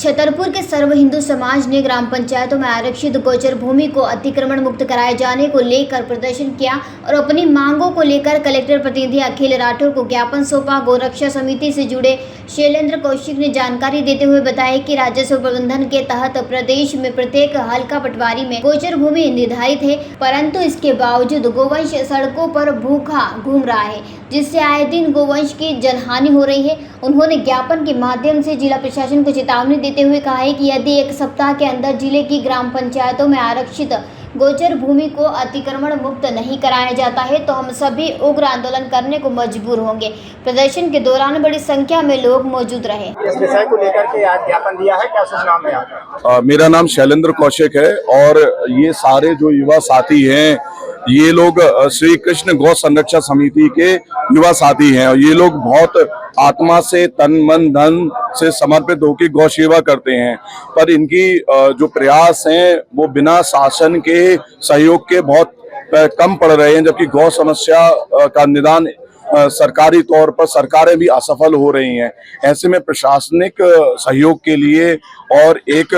छतरपुर के सर्व हिंदू समाज ने ग्राम पंचायतों में आरक्षित गोचर भूमि को अतिक्रमण मुक्त कराए जाने को लेकर प्रदर्शन किया और अपनी मांगों को लेकर कलेक्टर प्रतिनिधि अखिल राठौर को ज्ञापन सौंपा। गौरक्षा समिति से जुड़े शैलेंद्र कौशिक ने जानकारी देते हुए बताया कि राजस्व प्रबंधन के तहत प्रदेश में प्रत्येक हल्का पटवारी में गोचर भूमि निर्धारित है, परंतु इसके बावजूद गोवंश सड़कों पर भूखा घूम रहा है, जिससे आए दिन गोवंश की जनहानि हो रही है। उन्होंने ज्ञापन के माध्यम से जिला प्रशासन को चेतावनी देते हुए कहा है कि यदि एक सप्ताह के अंदर जिले की ग्राम पंचायतों में आरक्षित गोचर भूमि को अतिक्रमण मुक्त नहीं कराया जाता है तो हम सभी उग्र आंदोलन करने को मजबूर होंगे। प्रदर्शन के दौरान बड़ी संख्या में लोग मौजूद रहे। इस विषय को लेकर के आज ज्ञापन दिया है, क्या सूचना है आपका? मेरा नाम शैलेंद्र कौशिक है और ये सारे जो युवा साथी हैं ये लोग श्री कृष्ण गौ संरक्षण समिति के युवा साथी हैं और ये लोग बहुत आत्मा से तन मन धन से समर्पित होकर गौ सेवा करते हैं, पर इनकी जो प्रयास हैं वो बिना शासन के सहयोग के बहुत कम पड़ रहे हैं, जबकि गौ समस्या का निदान सरकारी तौर पर सरकारें भी असफल हो रही हैं। ऐसे में प्रशासनिक सहयोग के लिए और एक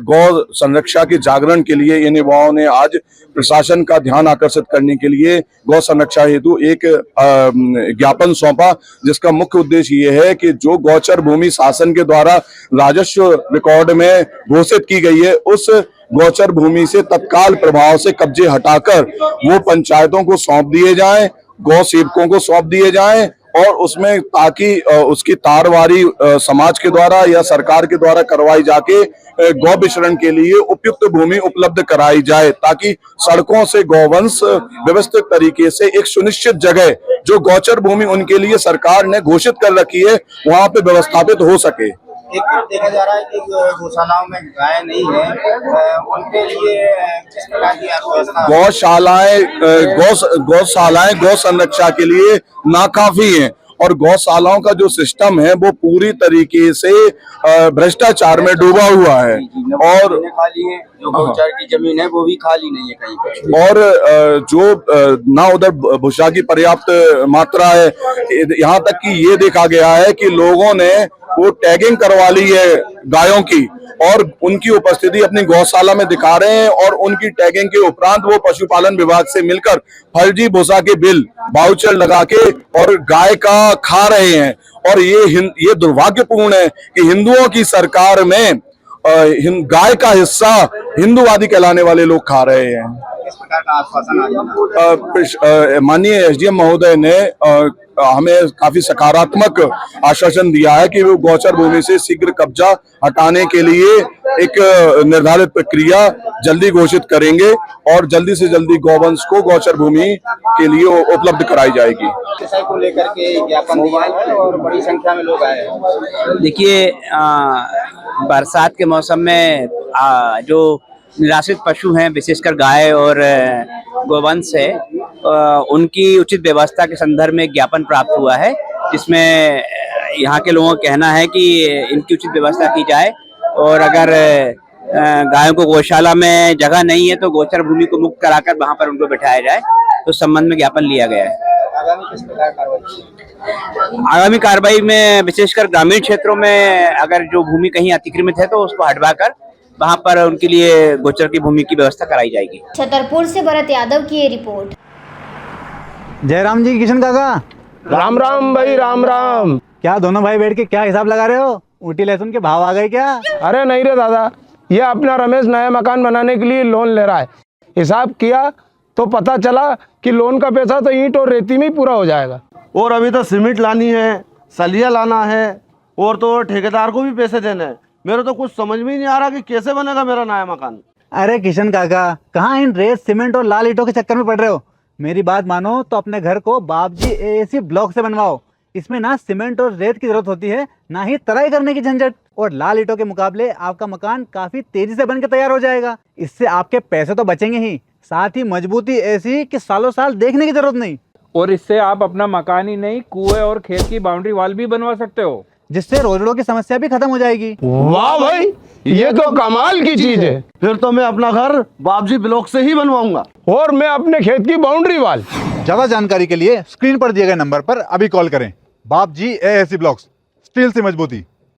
गौ संरक्षा के जागरण के लिए इन युवाओं ने आज प्रशासन का ध्यान आकर्षित करने के लिए गौ संरक्षा हेतु एक ज्ञापन सौंपा, जिसका मुख्य उद्देश्य ये है कि जो गौचर भूमि शासन के द्वारा राजस्व रिकॉर्ड में घोषित की गई है उस गौचर भूमि से तत्काल प्रभाव से कब्जे हटाकर वो पंचायतों को सौंप दिए जाएं, गौ सेवकों को सौंप दिए जाएं और उसमें ताकि उसकी तारवारी समाज के द्वारा या सरकार के द्वारा करवाई जाके गौ विचरण के लिए उपयुक्त भूमि उपलब्ध कराई जाए, ताकि सड़कों से गौवंश व्यवस्थित तरीके से एक सुनिश्चित जगह जो गौचर भूमि उनके लिए सरकार ने घोषित कर रखी है वहां पे व्यवस्थापित हो सके। देखा जा रहा है कि गौशालाओं में गाय नहीं है, उनके लिए किस प्रकार की व्यवस्था? गौशालाएं गौ संरक्षा के लिए नाकाफी हैं और गौशालाओं का जो सिस्टम है वो पूरी तरीके से भ्रष्टाचार में डूबा हुआ है और खाली है, जो गौचर की जमीन है वो भी खाली नहीं है कहीं पर, और जो ना उधर भूसा की पर्याप्त मात्रा है, यहाँ तक कि ये देखा गया है कि लोगों ने वो टैगिंग करवा ली है गायों की और उनकी उपस्थिति अपनी गौशाला में दिखा रहे हैं और उनकी टैगिंग के उपरांत वो पशुपालन विभाग से मिलकर फर्जी भूसा के बिल वाउचर लगा के और गाय का खा रहे हैं। और ये दुर्भाग्यपूर्ण है कि हिंदुओं की सरकार में गाय का हिस्सा हिंदूवादी कहलाने वाले लोग खा रहे हैं। किस प्रकार का आश्वासन माननीय एसडीएम महोदय ने हमें काफी सकारात्मक आश्वासन दिया है कि वो गौचर भूमि से शीघ्र कब्जा हटाने के लिए एक निर्धारित प्रक्रिया जल्दी घोषित करेंगे और जल्दी से जल्दी गौवंश को गौचर भूमि के लिए उपलब्ध कराई जाएगी। विषय को लेकर के ज्ञापन दिया है और बड़ी संख्या में लोग आए हैं। देखिए, बरसात के मौसम में जो निराश्रित पशु हैं, विशेषकर गाय और गोवंश है, उनकी उचित व्यवस्था के संदर्भ में ज्ञापन प्राप्त हुआ है, जिसमें यहाँ के लोगों का कहना है कि इनकी उचित व्यवस्था की जाए और अगर गायों को गौशाला में जगह नहीं है तो गोचर भूमि को मुक्त कराकर वहाँ पर उनको बिठाया जाए। तो संबंध में ज्ञापन लिया गया है। आगामी किस प्रकार कार्रवाई? आगामी कार्रवाई में विशेषकर ग्रामीण क्षेत्रों में अगर जो भूमि कहीं अतिक्रमित है तो उसको हटवाकर वहाँ पर उनके लिए गोचर की भूमि की व्यवस्था कराई जाएगी। छतरपुर से भरत यादव की ये रिपोर्ट। जयराम जी, किशन काका, राम राम भाई, राम राम। क्या दोनों भाई बैठ के क्या हिसाब लगा रहे हो? ऊटी लहसुन के भाव आ गए क्या? अरे नहीं रे दादा, ये अपना रमेश नया मकान बनाने के लिए लोन ले रहा है। हिसाब किया तो पता चला कि लोन का पैसा तो ईंट और रेती में ही पूरा हो जाएगा। और अभी तो सीमेंट लानी है, सलिया लाना है और तो ठेकेदार को भी पैसे देने हैं। मेरे तो कुछ समझ में ही नहीं आ रहा कि कैसे बनेगा मेरा नया मकान। अरे किशन काका, कहाँ इन रेत सीमेंट और लाल ईंटों के चक्कर में पड़ रहे हो? मेरी बात मानो तो अपने घर को बाबजी एएसी ब्लॉक से बनवाओ। इसमें ना सीमेंट और रेत की जरूरत होती है, ना ही तराई करने की झंझट, और लाल ईंटों के मुकाबले आपका मकान काफी तेजी से बनकर तैयार हो जाएगा। इससे आपके पैसे तो बचेंगे ही, साथ ही मजबूती ऐसी कि सालों साल देखने की जरूरत नहीं। और इससे आप अपना मकान ही नहीं, कुएं और खेत की बाउंड्री वॉल भी बनवा सकते हो, जिससे रोजड़ों की समस्या भी खत्म हो जाएगी। वाह भाई, ये तो कमाल की चीज है। फिर तो मैं अपना घर बाबजी ब्लॉक से ही बनवाऊंगा और मैं अपने खेत की बाउंड्री वाल। ज्यादा जानकारी के लिए स्क्रीन पर दिए गए नंबर पर अभी कॉल करें। बाबजी एएसी ब्लॉक्स, स्टील से मजबूती।